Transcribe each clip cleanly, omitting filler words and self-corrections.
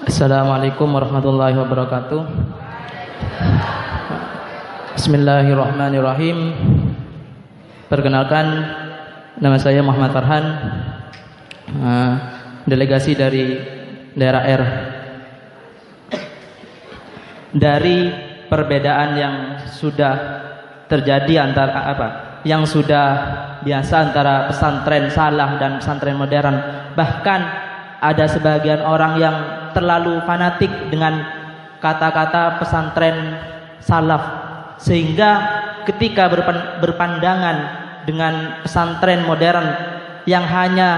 Assalamualaikum warahmatullahi wabarakatuh. Bismillahirrahmanirrahim. Perkenalkan, nama saya Muhammad Farhan, delegasi dari daerah R. Dari perbedaan yang sudah terjadi yang sudah biasa antara pesantren salah dan pesantren modern, bahkan ada sebagian orang yang terlalu fanatik dengan kata-kata pesantren salaf, sehingga ketika berpandangan dengan pesantren modern yang hanya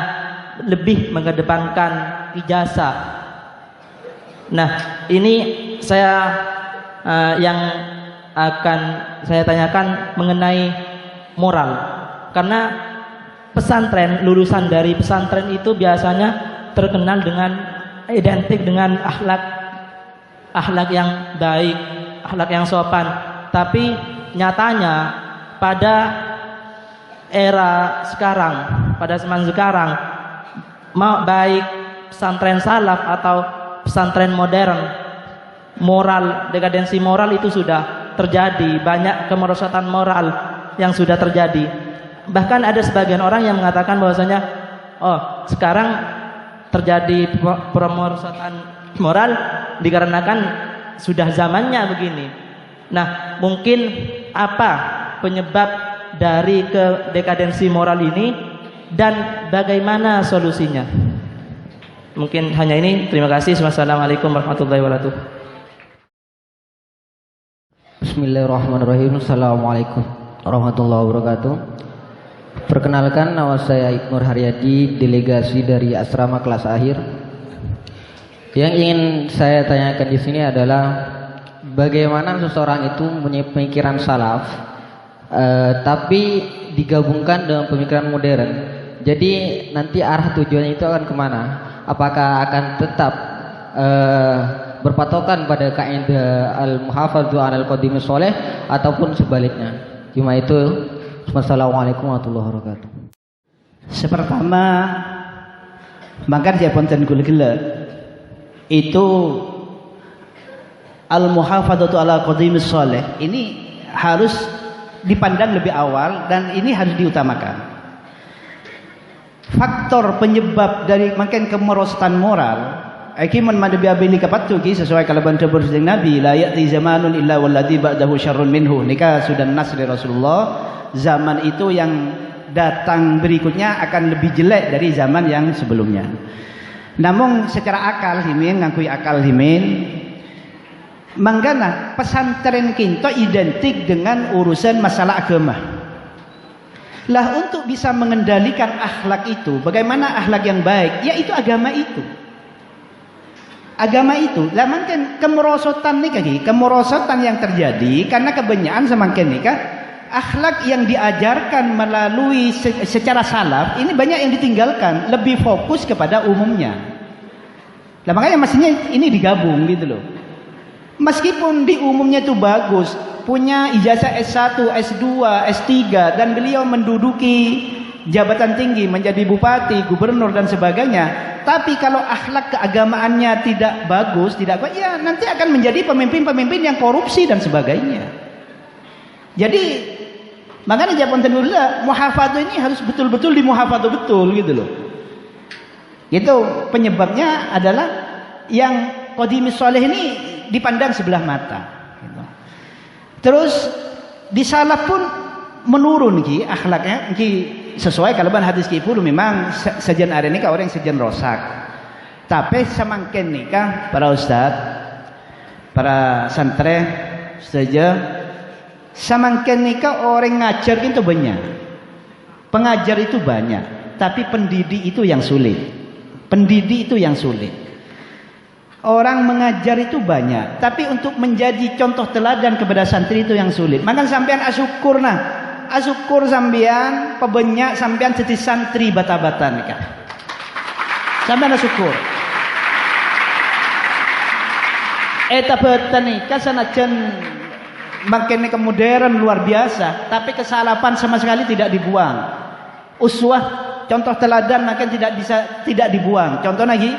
lebih mengedepankan ijazah. Nah, ini yang akan saya tanyakan mengenai moral, karena pesantren, lulusan dari pesantren itu biasanya terkenal dengan identik dengan akhlak yang baik, akhlak yang sopan. Tapi nyatanya pada era sekarang, pada zaman sekarang, baik pesantren salaf atau pesantren modern, dekadensi moral itu sudah terjadi. Banyak kemerosotan moral yang sudah terjadi. Bahkan ada sebagian orang yang mengatakan bahwasanya, sekarang terjadi pemerosotan moral dikarenakan sudah zamannya begini. Nah, mungkin apa penyebab dari kedekadensi moral ini dan bagaimana solusinya? Mungkin hanya ini. Terima kasih. Wassalamualaikum warahmatullahi wabarakatuh. Bismillahirrahmanirrahim. Assalamualaikum warahmatullahi wabarakatuh. Perkenalkan, nama saya Ibnur Haryadi, delegasi dari asrama kelas akhir. Yang ingin saya tanyakan di sini adalah bagaimana seseorang itu punya pemikiran salaf, tapi digabungkan dengan pemikiran modern. Jadi nanti arah tujuannya itu akan kemana? Apakah akan tetap berpatokan pada kaidah al-muhafadzu 'alal qadimis sholeh ataupun sebaliknya? Cuma itu. Wassalamualaikum warahmatullahi wabarakatuh. Sepertama, maka dia ponten gula-gula itu al-muhafadzatu ala qadimis sholeh ini harus dipandang lebih awal dan ini harus diutamakan. Faktor penyebab dari makin kemerosotan moral akiman madabi abili kapatuki sesuai kalaban tabur sedang Nabi, la ya'ti zamanun illa walladzi ba'dahu syarrun minhu. Nikah sudah nas dari Rasulullah, zaman itu yang datang berikutnya akan lebih jelek dari zaman yang sebelumnya. Namun secara akal himin, ngakui akal himin, manggana pesantren kinto identik dengan urusan masalah agama. Lah untuk bisa mengendalikan akhlak itu, bagaimana akhlak yang baik? Yaitu agama itu. Agama itu, lah makin kemerosotan nih kaki, kemerosotan yang terjadi karena kebanyakan semakin nikah. Akhlak yang diajarkan melalui secara salaf ini banyak yang ditinggalkan, lebih fokus kepada umumnya. Nah, makanya mestinya ini digabung gitu loh. Meskipun di umumnya itu bagus, punya ijazah S1, S2, S3 dan beliau menduduki jabatan tinggi, menjadi bupati, gubernur dan sebagainya, tapi kalau akhlak keagamaannya tidak bagus, ya nanti akan menjadi pemimpin-pemimpin yang korupsi dan sebagainya. Jadi makanya jawaban dulu muhafadzah ini harus betul-betul dimuhafadzah betul gitu loh. Itu penyebabnya adalah yang qadimis sholeh ini dipandang sebelah mata. Gitu. Terus di salaf pun menurun ki akhlaknya ki sesuai kalaban hadis ki pun memang sejen are nikah orang sejen rosak. Tapi semakin nikah para ustad, para santri saja semakin nikah orang ngajar itu banyak, pengajar itu banyak, tapi pendidik itu yang sulit. Pendidik itu yang sulit. Orang mengajar itu banyak, tapi untuk menjadi contoh teladan kepada santri itu yang sulit. Maka sampean asyukur sampean pebanyak sampean jadi santri bata-bata nikah. Sampean asyukur. Bata nikah sanajan makin modern luar biasa, tapi kesalahan sama sekali tidak dibuang. Uswah, contoh teladan makin tidak dibuang. Contoh lagi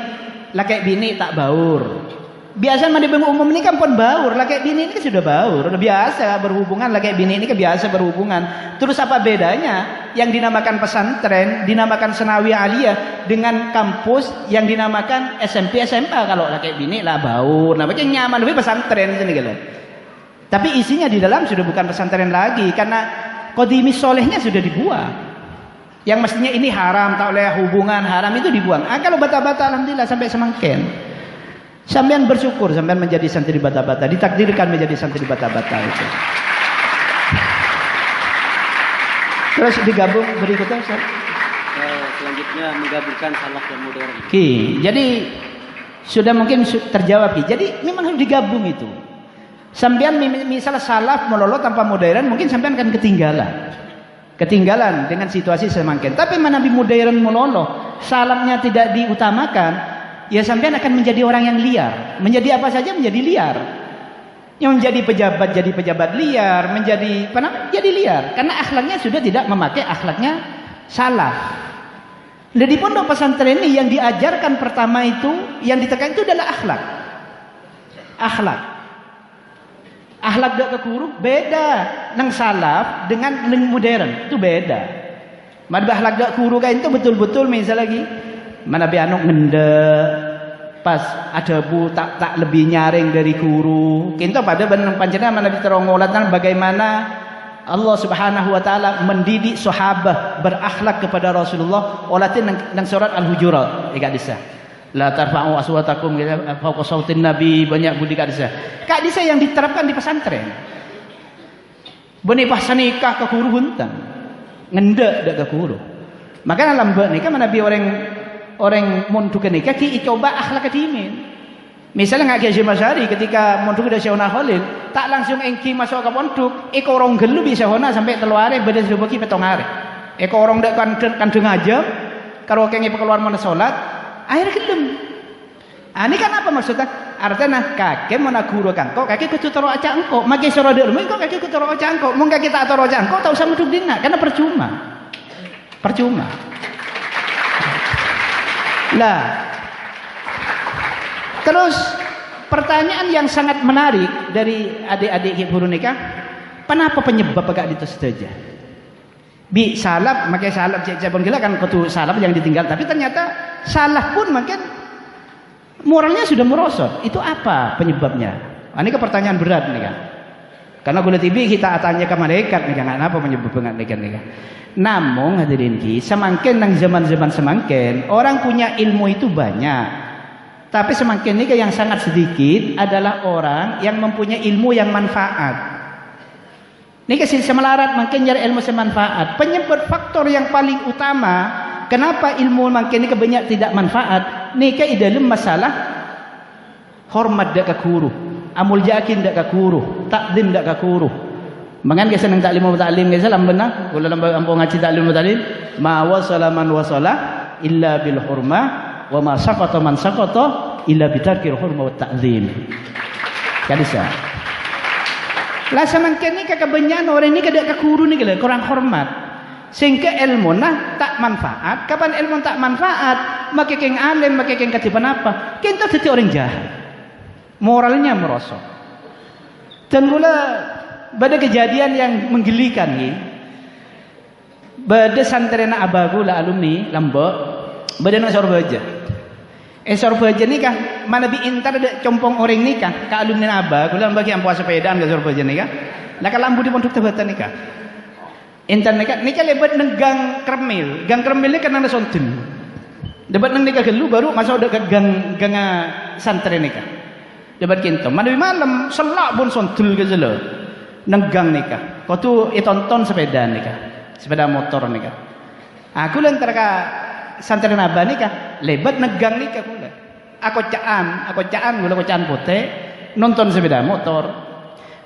laki bini tak baur. Biasa mandi umum ini kan pun baur, laki bini ini kan sudah baur, udah biasa berhubungan, laki bini ini kan biasa berhubungan. Terus apa bedanya yang dinamakan pesantren, dinamakan senawi aliyah dengan kampus yang dinamakan SMP SMA? Kalau laki bini lah baur, namanya nyaman, lebih pesantren sini gitu. Tapi isinya di dalam sudah bukan pesantren lagi karena qadimis solehnya sudah dibuang. Yang mestinya ini haram, tak oleh hubungan haram itu dibuang. Kalau bata-bata alhamdulillah sampai semangken. Sampean bersyukur sampean menjadi santri bata-bata, ditakdirkan menjadi santri bata-bata itu. Terus digabung berikutnya Ustaz. Selanjutnya menggabungkan salaf dan modern. Jadi sudah mungkin terjawab. Jadi memang harus digabung itu. Sampean misalnya salaf melolo tanpa modern mungkin sampean akan ketinggalan dengan situasi semakin. Tapi mana modern melolo, salafnya tidak diutamakan, ya sampean akan menjadi orang yang liar. Menjadi apa saja menjadi liar. Yang menjadi pejabat jadi pejabat liar, menjadi jadi liar karena akhlaknya sudah tidak memakai akhlaknya salaf. Di pondok pesantren ini yang diajarkan pertama itu, yang ditekan itu adalah akhlak. Akhlak dak kekuru beda nang salaf dengan nang modern itu beda. Madbah akhlak dak kuru kan itu betul-betul misal lagi mana bianu ngende pas ada bu tak lebih nyaring dari guru. Kinto pada benar panjenengan mana diterongolatan bagaimana Allah Subhanahu wa taala mendidik sahabat berakhlak kepada Rasulullah olatin nang surat Al-Hujurat ikat disa. La tarfa'u aswatakum fawqa sautin nabi, banyak budi kak disa yang diterapkan di pesantren. Bani pas nikah ke guru huntang. Ngendek dak ke guru. Maka dalam nikah mana bi orang mondok nikah ki coba akhlak kedimin. Misalnya ngak Hasyim Asy'ari ketika mondok dari Syekh Khalil, tak langsung engki masuk ke pondok, eko orang gelu bisa hona sampai teluare beda sebeki petong are. Eko orang dak kandeng aja karo kenge keluar mana salat, akhir gelem. Ini kan apa maksudnya? Artinya kakek mana guru kangko, kakek kudu taro aja engko, make sira dak rumah engko kakek kudu taro aja engko. Mung kakek tak taro aja engko tak usah muduk dina karena percuma. Lah, terus pertanyaan yang sangat menarik dari adik-adik guru nikah, kenapa penyebab agak itu saja? Bi salaf, makai salaf cek pun gila kan kutu salaf yang ditinggal, tapi ternyata salaf pun makin moralnya sudah merosot. Itu apa penyebabnya? Ini pertanyaan berat nih kan. Karena kulit TV kita tanya ke malaikat nih kan, apa penyebabnya nih kan? Namun hadirin ki, semakin nang zaman-zaman semakin orang punya ilmu itu banyak. Tapi semakin ini yang sangat sedikit adalah orang yang mempunyai ilmu yang manfaat. Ini kesini semelarat makin nyari ilmu semanfaat. Penyebab faktor yang paling utama kenapa ilmu makin ini kebanyak tidak manfaat. Ini ke dalam masalah hormat dak ke guru, amul yakin dak ke guru, takdim dak ke guru. Mangan ke seneng taklim ke salam benar. Kula lambat ampun ngaji taklim taklim, ma wasala man wasala illa bil hurmah wa ma saqata man saqata illa bitarkil hurmah wa ta'zim. Kadisa. Lah semakin ni kebanyakan orang ni kada kekuru ni gila kurang hormat. Sehingga ilmu nah tak manfaat. Kapan ilmu tak manfaat, maka keng alim, maka keng katiban apa? Kita jadi orang jahat. Moralnya merosot. Dan pula pada kejadian yang menggelikan ni, pada santren abagu lah alumni lambok, pada nak sorbaja. Sorbaja ni kah mana bi intar ada compong orang ni kah? Ka alumni abagu lah bagi ampuan sepedaan ke sorbaja ni kah? Lah kalambu di pondok tabatan ni kah? Intar ni kah lebat nenggang kermil, gang kermil ni kan ada sontin. Debat neng nikah gelu baru masuk ada gang santren ni kah? Debat kinto, mana bi malam selak pun sontul ke jelo. Nenggang nikah, kau tu tonton sepeda nikah, sepeda motor nikah. Aku lantar ka santren abah nikah, lebat negang nikah pula. Aku caan, gula caan putih, nonton sepeda motor.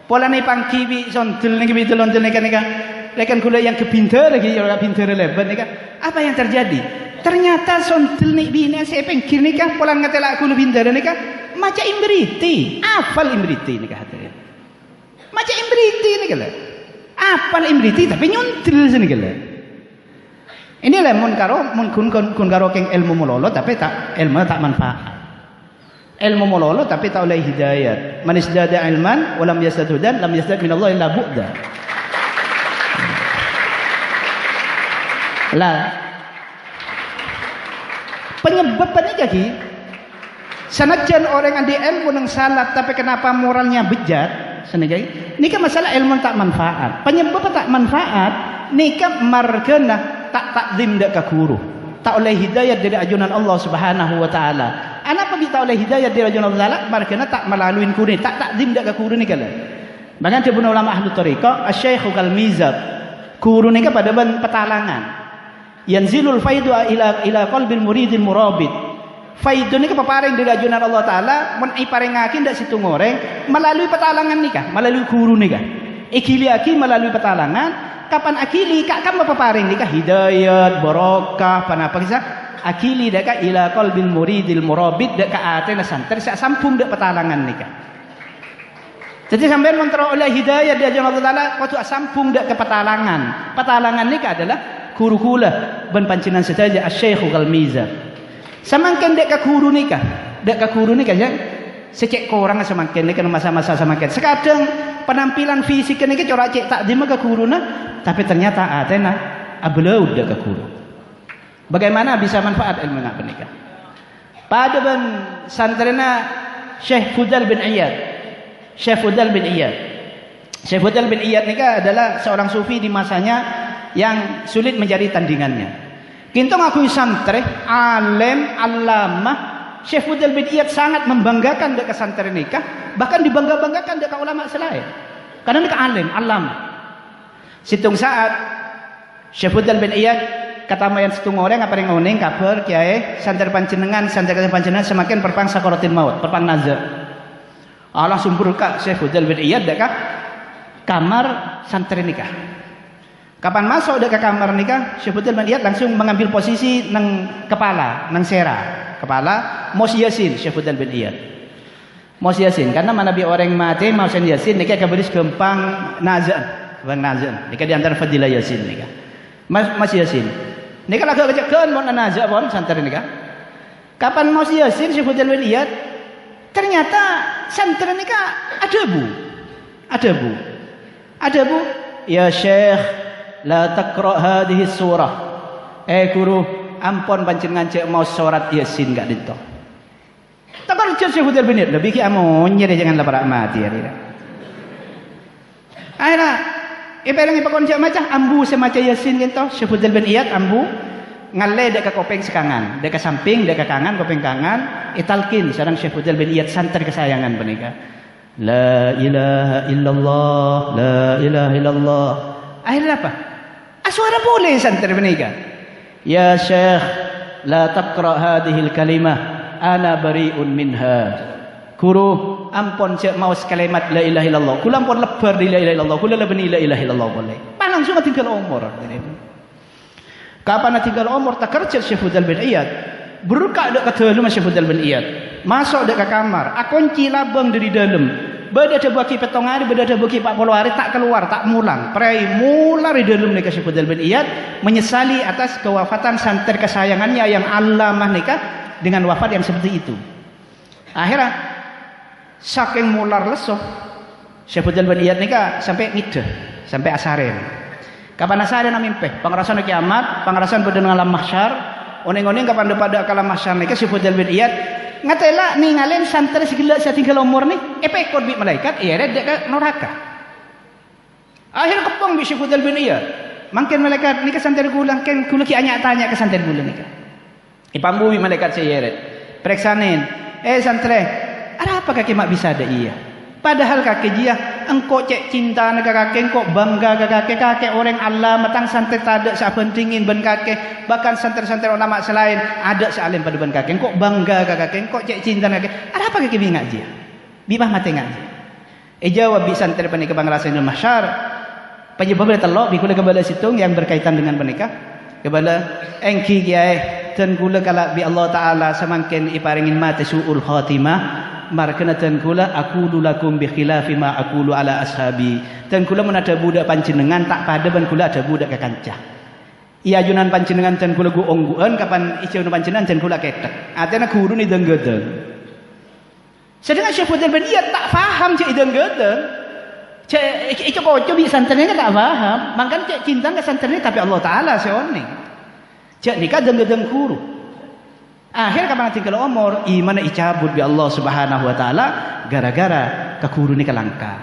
Pola ni pangki bi sontul nikah. Lekan gula yang kepintar lagi, orang pintar lebat nikah. Apa yang terjadi? Ternyata sontul nik bini saya pengkir nikah, pola ngatela aku lebih pintar nikah. Macam imbriti, afal imbriti nikah hadirin. Macam imbriti ni kala. Apal imbriti tapi nyuntil sini kala. Ini lah mun karo keng ilmu melolo tapi tak ilmu tak manfaat. Ilmu mololo tapi tak oleh hidayat. Man isdada ilman wa lam yazdad hudan lam yazdad minallah illa bu'da. Lah penyebab ini kaki sanajan orang andi ilmu nang salat tapi kenapa moralnya bejat senegai ini kan masalah ilmu tak manfaat. Penyebab tak manfaat ini kan margana tak takdim dak ka guru, tak oleh hidayat dari ajunan Allah Subhanahu wa taala. Anapa kita oleh hidayat dari ajunan Allah taala margana tak melalui kuni, tak takdim dak ka guru ni kala. Bahkan tibun ulama ahli tariqah asy-syaikh al-mizab guru ni pada ban petalangan. Yanzilul faidu ila qalbil muridil murabit. Faidu ni kepaparing dari ajunan Allah taala mun iparengakin dak situ ngoreng melalui petalangan nikah, melalui guru nikah. Ikili aki melalui petalangan. Kapan akili kak kan paparing nikah hidayat, barokah, panapa kisah. Akili dak ila qalbil muridil murabit dak ka atena santer sak sampung dak petalangan nikah. Jadi sampean mentero oleh hidayat dari ajunan Allah taala waktu sampung dak ke petalangan. Petalangan nikah adalah guru kula ban pancinan saja asy-syaikh al-mizab. Samangken dek ka guru nikah. Dek ka guru nikah ya. Secek korang samangken nek masa-masa samangken. Sekadang penampilan fisik niki corak cek takdim ka guruna tapi ternyata atena ablaud dek ka guru. Bagaimana bisa manfaat ilmu nak nikah? Pada ban santrena Syekh Fudal bin Iyad. Syekh Fudal bin Iyad. Syekh Fudal bin Iyad nikah adalah seorang sufi di masanya yang sulit mencari tandingannya. Kinto ngakui santri, alim, allamah, Syekh Fudal bin Iyad sangat membanggakan dekat santri nikah, bahkan dibangga-banggakan dekat ulama selain. Karena dekat alim, allamah. Situng saat Syekh Fudal bin Iyad kata mayan situng orang apa yang ngoning kabar kiai santri panjenengan semakin perpang sakaratil maut, perpang nazar. Langsung berkah Syekh Fudal bin Iyad dekat kamar santri nikah. Kapan masuk ke kamar nikah, Syekh Fudal bin Iyad langsung mengambil posisi nang kepala, nang sera, kepala mos yasin Syekh Fudal bin Iyad. Mos yasin karena mana bi orang mati mau sen yasin nikah kabaris gempang nazan, bang nazan. Nikah di antara fadilah yasin nikah. Mas yasin. Nikah lagi kejakan mau nazan pun santri nikah. Kapan mos yasin Syekh Fudal bin Iyad ternyata santri nikah ada bu. Ya Syekh la taqra hadhihi surah. Guru, ampun panjenengan cek mau surat Yasin gak dito. Takar Syekh Fudal bin Iyad lebih ki amonnya deh jangan lapar mati ya. Akhirnya iperang ipakon cek macam ambu semaca Yasin gitu. Syekh Fudal bin Iyad ambu ngalle dek kopeng sekangan, dek samping, dek kangan, kopeng kangan, italkin sareng Syekh Fudal bin Iyad santri kesayangan menika. La ilaha illallah, la ilaha illallah. Akhirnya apa? Suara boleh santri menikah. Ya Syekh, la taqra hadhil kalimah, ana bari'un minha. Guru, ampun cek mau sekalimat la ilaha illallah. Kula ampun lebar di la ilaha illallah. Kula lebih la ilaha illallah boleh. Langsung tinggal umur. Kapan tinggal umur tak kerja Syekh Fudal bin Iyad. Berkah dak kata lu Syekh Fudal bin Iyad. Masuk dak ke kamar, akunci labang dari dalam. Beda ada bagi petong hari, beda ada bagi 40 hari tak keluar, tak mulang. Perai mulai di dalam nikah Syekh Fudal bin Iyad menyesali atas kewafatan santri kesayangannya yang allamah nikah dengan wafat yang seperti itu. Akhirnya saking mular lesuh Syekh Fudal bin Iyad nikah sampai ngidah, sampai asarin. Kapan asarin namimpe? Pangerasan kiamat, pangerasan pada dengan alam mahsyar. Oneng-oneng kapan pada alam mahsyar nikah Syekh Fudal bin Iyad ngatela ninggalin santri segala saya tinggal umur nih ekor bi malaikat iya dek neraka. Akhir kepong bi Syekh Fudal bin Iyad mangken malaikat nikah santri gulang ken kula ki anya tanya ke santri gulang nikah ipambu bi malaikat saya periksanin santri ada apa kaki mak bisa ada iya padahal kakek dia engkau cek cinta ke kakek engkau bangga ke kakek orang Allah matang santri tak sa pentingin ban kakek bahkan santri-santri ulama selain ada sealim pada ban kakek engkau bangga ke kakek engkau cek cinta kakek ada apa kakek bi ngaji bibah mate ngaji jawab bi santri panik kebanglasan mahsyar penyebab telok bi kula kebala situng yang berkaitan dengan menikah kebala engki kiai dan kula kala bi Allah taala samangken iparingin mate suul khatimah markana tan kula aqulu lakum bi khilafi ma aqulu ala ashabi tan kula mun ada budak panjenengan tak pada ban kula ada budak ke kancah iya ajunan panjenengan tan kula gu ongguan kapan ijeun panjenengan tan kula ketek atena guru ni denggedeng Sedangkan Syekh Fudil bin Iyad tak faham cek ideng-gedeng. Cek itu kocok bi santrinya tak faham. Makanya cek cinta ke santrinya tapi Allah Taala seoning. Cek nikah deng-gedeng guru. Akhir kapan tinggal umur iman icabut bi Allah Subhanahu wa taala gara-gara ke guru nikah langka.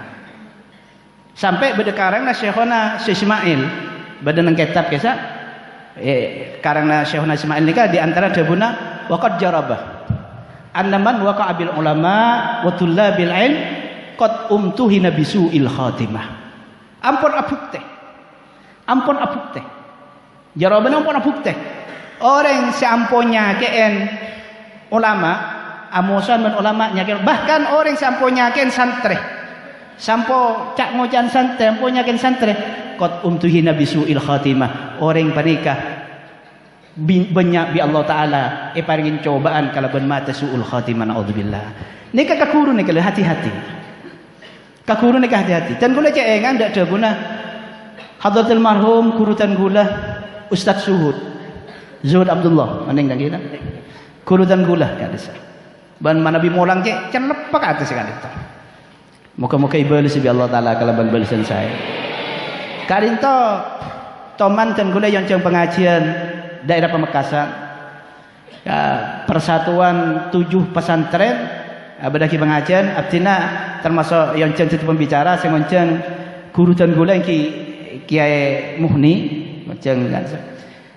Sampai berdekarangna Syekhona Syekh Ismail badan kitab kisah karangna Syekhona Ismail nikah di antara debuna waqad jarabah annaman waqa'a bil ulama wa tullabil ilm qad umtuhina bisu'il khatimah. Ampun abuk teh jawabannya ampun abuk teh orang seamponya keen ulama amusan men ulama nyakin bahkan orang seamponya keen santre sampo cak ngocan santre amponya keen santre qad umtuhina bisu'il khatimah orang panikah banyak bi Allah Taala paringin cobaan kalau ben mata suul khatimah naudzubillah. Nika kakuru nika hati-hati. Kakuru nika hati-hati. Dan gula ceengan ndak ada guna. Hadratul marhum kurutan gula Ustaz Zuhud Abdullah maning kan kita. Kurutan gula ka desa. Ban manabi molang cek can lepak atas sekali itu. Muka-muka ibalis bi Allah Taala kalau ban balisan saya. Karinto toman dan gula yang pengajian daerah Pamekasan ya, persatuan 7 pesantren bedaki pengajian abdina termasuk yang itu pembicara saya ngonceng guru dan gula yang Kiai Muhni ngonceng kan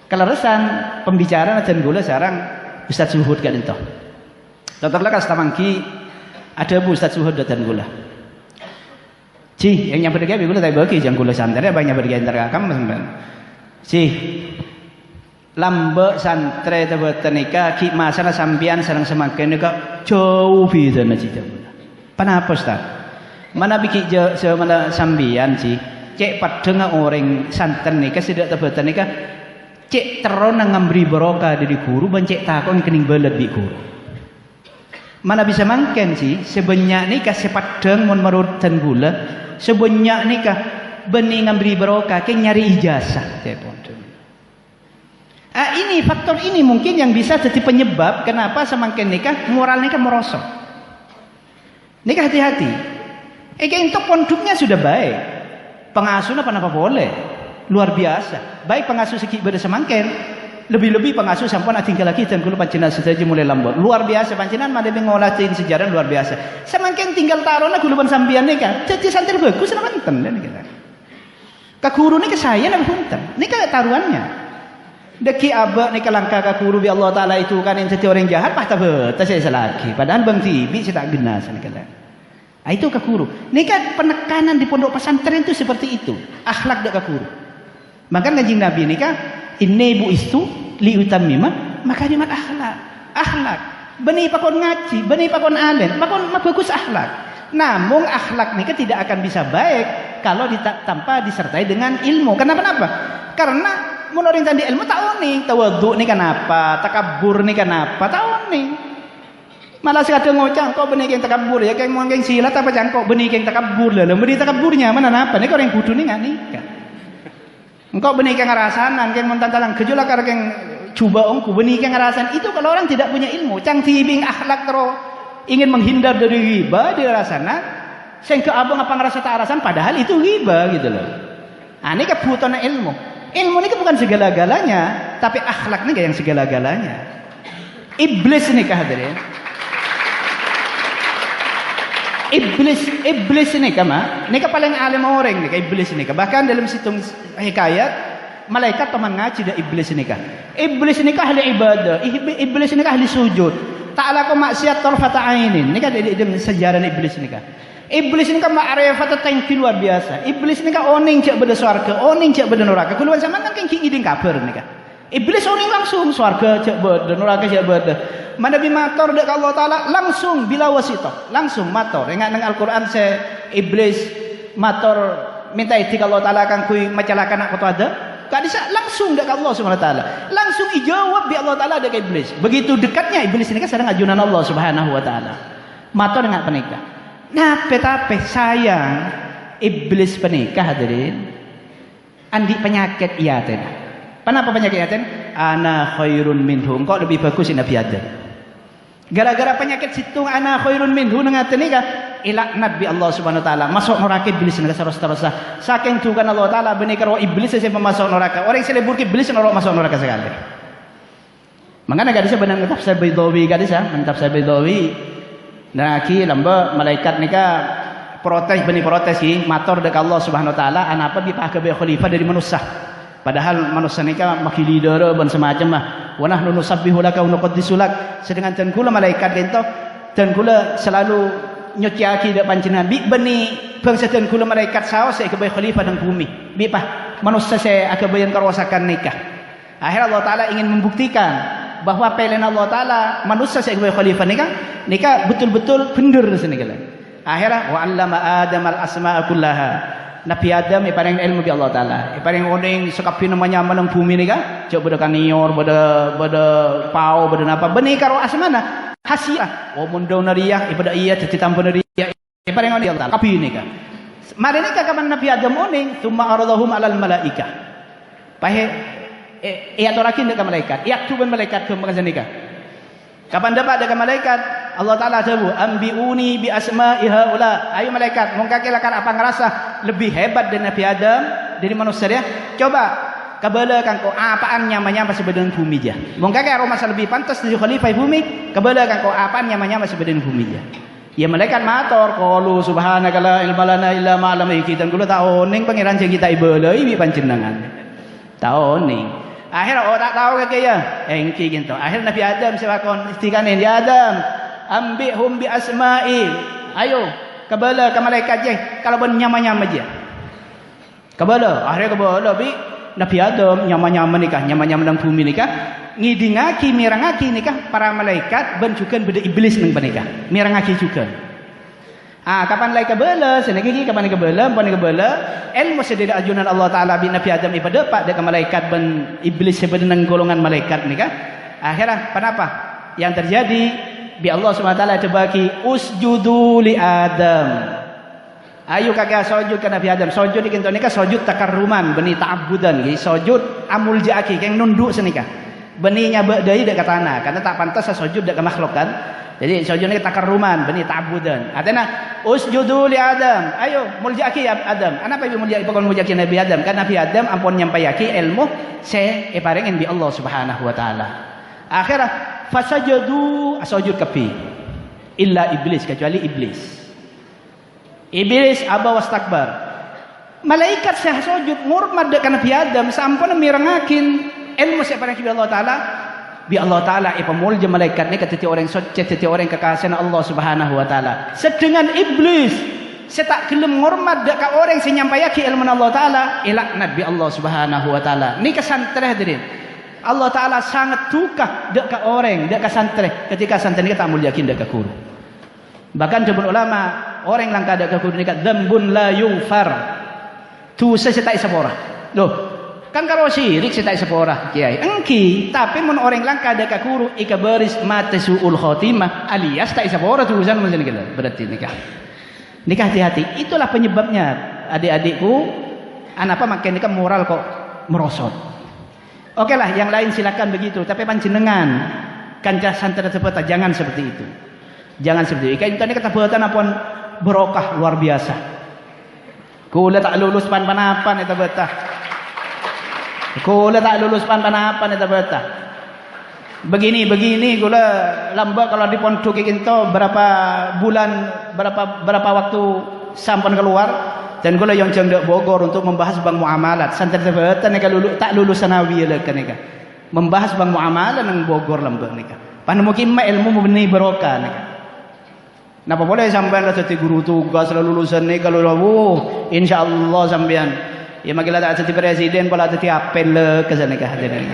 kalau resan pembicara dan gula sekarang Ustaz Zuhud kan itu dokter lekas tamangki ada Bu Ustaz Zuhud dan gula yang nyampe dekat gula tapi bagi yang gula santai banyak bagi antara kamu lambe santre tebeten nika ki masana sampean sareng semakin nika jauh beda na cita. Kenapa Ustaz? Mana biki mana sampean sih? Cek padeng orang santen nika sidak tebeten nika cek teron ngambri barokah dari guru ban cek takon kening belet di guru. Mana bisa mangken sih sebanyak nika sepadeng mun marut dan gula sebanyak nika bening ngambri barokah ke nyari ijazah tepon. Ini faktor ini mungkin yang bisa jadi penyebab kenapa semakin nikah moral nikah merosot. Nikah hati-hati. Untuk pondoknya sudah baik, pengasuhnya apa boleh, luar biasa. Baik pengasuh segi pada semakin, lebih-lebih pengasuh sampun tinggal lagi dan kulo pancenan saja mulai lambot. Luar biasa pancenan made ngolahin sejarah luar biasa. Semakin tinggal tarona kulo ban sambian nikah, jadi santri bagus nama enten dan kita. Kakuru nikah saya nama punten, nikah taruhannya. Deki abak ni kalangka kakuru bi Allah Taala itu kan yang jadi orang jahat pah tabet saya selagi padahal bang tibi saya tak genas ni kala. Itu kakuru. Ni kan penekanan di pondok pesantren itu seperti itu. Akhlak dak kakuru. Maka Kanjeng Nabi ni kan inni bu istu li utammima makarimat akhlak. Akhlak. Beni pakon ngaji, beni pakon alim, pakon bagus akhlak. Namun akhlak ni kan tidak akan bisa baik kalau tanpa disertai dengan ilmu. Kenapa? Karena menurut tadi ilmu tak oning, tawadhu ni kenapa, takabur ni kenapa, tak oning. Malah sekadang ngocang kau benih yang takabur ya, kayak mau silat apa jangkau benih yang takabur lah, benih takaburnya mana apa? Ni kau yang bodoh ni nggak nikah. Engkau benih yang ngerasanan, kayak mentantalang kejula karena yang coba ongku benih yang ngerasan itu kalau orang tidak punya ilmu, cang tibing akhlak terus ingin menghindar dari riba dia rasana, sehingga abang apa ngerasa tak rasan, padahal itu riba gitu loh. Ini kebutuhan ilmu. Ilmu ini bukan segala-galanya, tapi akhlak ini yang segala-galanya. Iblis ini hadirin. Iblis ini mah, ini paling alim orang nih iblis ini. Bahkan dalam situng hikayat malaikat teman ngaji dah iblis ini Iblis ini ahli ibadah, iblis ini ahli sujud. Tak laku maksiat tarfata ainin. Ini dalam sejarah iblis ini Iblis ini kan ma'rifat tengki luar biasa. Iblis ini kan oning cek beda swarga, oning cek beda neraka. Keluar zaman kan kengki iding kabar nih kan. Iblis oning langsung swarga cek beda, neraka cek beda. Mana bi mator dek Allah Taala langsung bila wasitoh, langsung mator. Ingat nang Al-Qur'an se iblis mator minta itik Allah Taala akan kui macalakan aku tu ada. Kadisa langsung dek Allah Subhanahu Wa Taala. Langsung dijawab bi Allah Taala dek iblis. Begitu dekatnya iblis ini kan sedang ajunan Allah Subhanahu Wa Taala. Mator dengan penikah. Tapi sayang iblis penikah hadirin andi penyakit iya ten. Kenapa penyakit iya ten? Ana khairun minhum. Kok lebih bagus Nabi Adam. Gara-gara penyakit situng ana khairun minhu ngaten nika ilaknat bi Allah Subhanahu wa taala. Masuk neraka iblis nika terus-terusan. Saking tukan Allah taala benih karo iblis saya masuk neraka. Orang selebur iblis orang masuk neraka sekali. Makanya gadis benang tafsir Baidawi gadis tafsir Baidawi. Nah ki lamba malaikat nika protes benih protes ki matur dekat Allah Subhanahu wa taala anapa bi pakabe khalifah dari manusia. Padahal manusia nika maki leader ban semacam mah. Wa nahnu nusabbihu laka wa nuqaddisu lak. Sedangkan ten kula malaikat gento ten kula selalu nyuciaki dak panjenengan bi beni bangsa ten kula malaikat saos saya kebai khalifah dan bumi. Bi pah manusia saya akabayan karosakan nikah. Akhir Allah taala ingin membuktikan bahwa pilihan Allah taala manusia saya kebai khalifah nikah betul-betul bener sini kala. Akhirnya wa 'allama Adam al-asma'a kullaha. Nabi Adam paling ilmu bi Allah taala. Paling odeng sekapi namanya manang bumi ni ka. Cok beda kanior, beda pau, beda napa. Beni karo asmana hasia. Oh mundo nariyah ibadah iya teti tampo nariyah. Paling odeng Allah taala. Kapi ni ka. Mari ni ka kaman Nabi Adam odeng thumma aradahum 'alal malaikah. Pahe iya torakin dekat malaikat. Iya tuban malaikat ke makazan nikah. Kapan dapat dekat malaikat? Allah Ta'ala tahu ambiuni bi asma'i haula. Ayo malaikat mongka kelakan apa ngerasa lebih hebat dari Nabi Adam dari manusia dia. Coba kabalakan kau apaan nyamanya masih badan bumi dia. Mongka ke aroma lebih pantas dari khalifah bumi. Kabalakan kau apaan nyamanya masih badan bumi dia. Ya malaikat matur qalu subhanaka la ilma lana illa ma 'allamtana kita kula taoning pangeran sing kita ibelai bi panjenengan. Taoning. Akhirnya orang tahu ke ya, engki gitu. Akhirnya Nabi Adam sewakon istikane ya Adam, ambihum bi asma'i. Ayo, kabala ke malaikat je, kalau ben nyama-nyama je. Kabala, akhirnya kabala bi Nabi Adam nyama-nyama nikah, nyama-nyama nang bumi nikah, ngidingaki mirangaki nikah para malaikat ben juga beda iblis nang nikah. Mirangaki juga. Kapan lagi kabala, senegi kapan kabala, pan kabala, ilmu sededa ajunan Allah Taala bi Nabi Adam ibadah pak dekat malaikat ben iblis sebenarnya golongan malaikat ni kan. Akhirnya kenapa? Yang terjadi bi Allah Subhanahu wa taala tebaki usjudu li Adam. Ayo kagak sujud ke Nabi Adam. Sujud di kinto nikah sujud takarruman, beni ta'abudan, sujud amul jaki keng nunduk senikah. Beni nyabak deui dekat tanah karena tak pantas sujud dekat makhluk kan. Jadi sujud ni takarruman, beni ta'abudan. Artinya usjudu li Adam. Ayo muljaki Adam. Kenapa ibu muljaki pokon muljaki Nabi Adam? Karena Nabi Adam ampun nyampaiaki ilmu se paringin bi Allah Subhanahu wa taala. Akhirnya fasajadu sujud kapi. Illa iblis kecuali iblis. Iblis aba wastakbar. Malaikat sah sujud ngurmat dekat Nabi Adam sampun mirengakin ilmu se paringin bi Allah taala. Bi Allah Ta'ala ipamulja malaikat ni ketiti orang sujud titi orang kekasihan Allah Subhanahu wa taala. Sedangkan iblis setak gelem ngormat dekat orang sing nyampaiaki ilmu Allah Ta'ala ilaknat bi Allah Subhanahu wa taala. Ni kesantreh hadirin. Allah Ta'ala sangat tukah dekat orang dekat santreh ketika santreh ni tak mulyakin dekat guru. Bahkan jabun ulama orang langkah dekat guru ni kat dzambun la yughfar. Tu sesetai sepora. Loh kan kalau syirik saya tak sepora kiai engki tapi mun orang langka dekat guru ika baris mata suul khotimah alias tak sepora tulisan macam ni berarti nikah hati-hati itulah penyebabnya adik-adikku anapa makin nikah moral kok merosot. Oke lah yang lain silakan begitu tapi panjenengan kancah santri tersebut jangan seperti itu ikan ini kata buatan apun berokah luar biasa kula tak lulus pan-panapan itu betah. Kula tak lulus pan-panapan eta beta. Begini kula lambat kalau di pondok kinto berapa bulan berapa waktu sampan keluar dan kula yang jendek Bogor untuk membahas bang muamalat. Santai beta nek tak lulus sanawi leukeun nika. Membahas bang muamalat nang Bogor lambat nika. Pan mungkin ilmu benih barokah nika. Napa boleh sampean dadi guru tugas lulusan nika kalau insyaallah sampean ya makilah tak jadi presiden pala jadi apel ke sana ke hadirin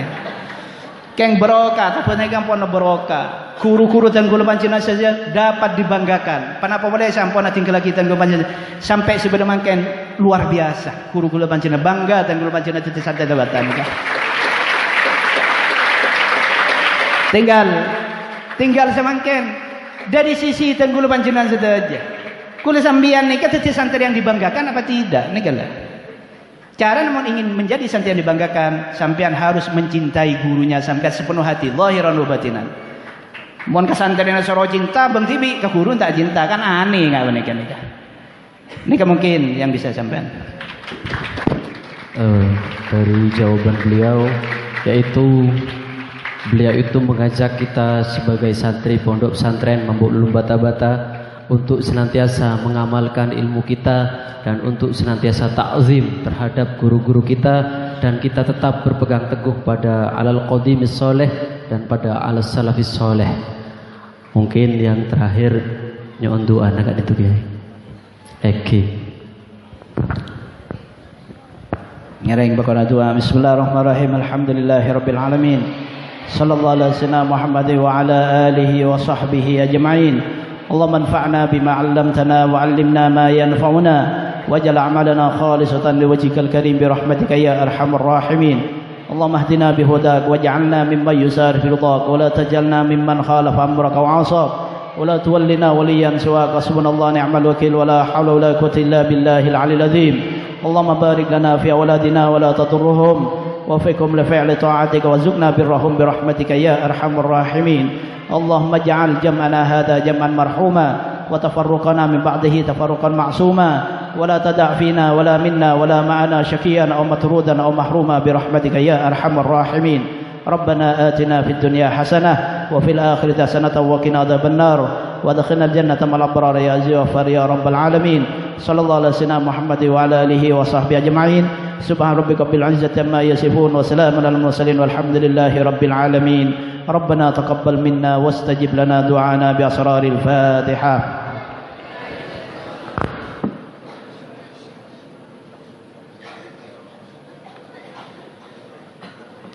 keng berokah tapi nekang pun berokah guru-guru tanggul panjenengan saja dapat dibanggakan kenapa boleh sampai tinggal lagi tanggul panjenengan sampai sebenarnya makin luar biasa guru-guru panjenengan bangga tanggul panjenengan jadi sadar jabatan tinggal semakin dari sisi tanggul panjenengan saja kula sambian nikah jadi santri yang dibanggakan apa tidak nikah. Cara namun ingin menjadi santri yang dibanggakan, sampean harus mencintai gurunya sampai sepenuh hati, zahiran wa batinan. Mun kesantren suruh cinta, bang tibi ke guru tak cinta kan aneh nggak menikah nikah. Ini mungkin yang bisa sampaikan. Dari jawaban beliau, yaitu beliau itu mengajak kita sebagai santri pondok pesantren Mambuk Bata-Bata untuk senantiasa mengamalkan ilmu kita dan untuk senantiasa takzim terhadap guru-guru kita, dan kita tetap berpegang teguh pada alal qadimis soleh dan pada alas salafis soleh. Mungkin yang terakhir nyon doa agak itu Kiai. Eki. Ngereng bakal doa. Bismillahirrahmanirrahim. Alhamdulillahirabbil alamin. Sallallahu alaihi wasallam Muhammad wa ala alihi wa sahbihi ajma'in. اللهم انفعنا بما علمتنا وعلمنا ما ينفعنا واجعل أعمالنا خالصة لوجهك الكريم برحمتك يا أرحم الراحمين. اللهم اهدنا بهداك واجعلنا ممن يسار في رضاك ولا تجعلنا ممن خالف أمرك وعصاك ولا تولنا وليا سواك. حسبنا الله نعم الوكيل ولا حول ولا قوة إلا بالله العلي العظيم. اللهم بارك لنا في أولادنا ولا تضرهم وفقهم لفعل طاعتك وارزقنا برهم برحمتك يا أرحم الراحمين. اللهم اجعل جمعنا هذا جمعا مرحوما وتفرقنا من بعده تفرقا معصوما ولا تدع فينا ولا منا ولا معنا شقيا أو مطرودا أو محروما برحمتك يا أرحم الراحمين. ربنا آتنا في الدنيا حسنة وفي الآخرة حسنة وقنا عذاب النار وادخلنا الجنة مع الأبرار يا عزيز وغفار يا رب العالمين. صلى الله على سيدنا محمد وعلى آله وصحبه أجمعين. سبحان ربك رب العزة عما يصفون وسلام على المرسلين والحمد لله رب العالمين. ربنا تقبل منا واستجب لنا دعانا بأسرار الفاتحة.